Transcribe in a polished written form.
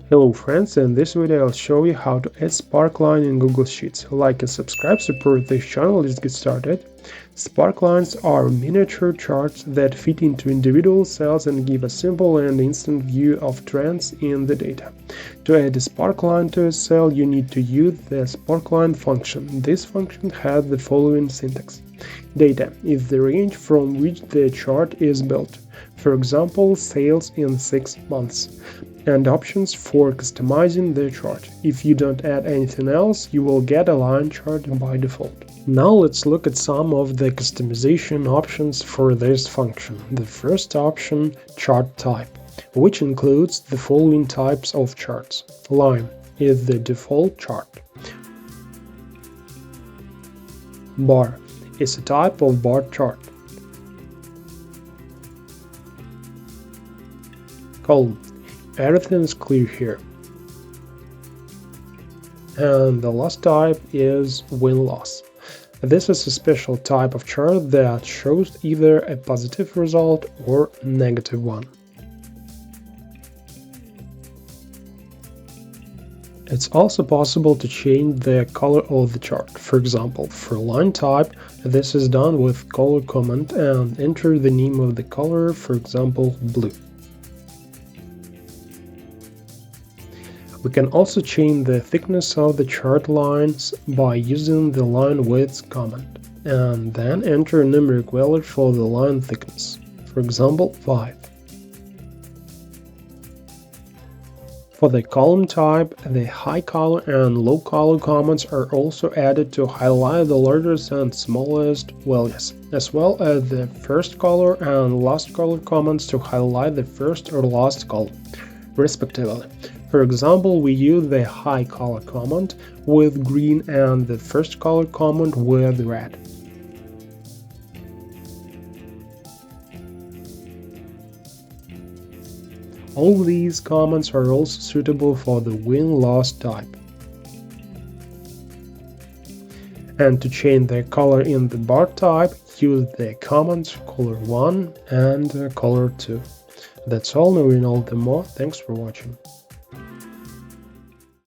Hello friends, in this video I'll show you how to add sparkline in Google Sheets. Like and subscribe, support this channel. Let's get started. Sparklines are miniature charts that fit into individual cells and give a simple and instant view of trends in the data. To add a sparkline to a cell, you need to use the sparkline function. This function has the following syntax. Data is the range from which the chart is built. For example, sales in 6 months. And options for customizing the chart. If you don't add anything else, you will get a line chart by default. Now let's look at some of the customization options for this function. The first option, chart type, which includes the following types of charts. Line is the default chart. Bar is a type of bar chart. Column. Everything is clear here. And the last type is Winloss. This is a special type of chart that shows either a positive result or negative one. It's also possible to change the color of the chart. For example, for line type, this is done with color command and enter the name of the color, for example, blue. We can also change the thickness of the chart lines by using the linewidth command, and then enter a numeric value for the line thickness, for example 5. For the column type, the high color and low color commands are also added to highlight the largest and smallest values, as well as the first color and last color commands to highlight the first or last color, respectively. For example, we use the high color command with green and the first color command with red. All these commands are also suitable for the Winloss type. And to change the color in the bar type, use the commands color 1 and color 2. That's all. Now you know the more. Thanks for watching.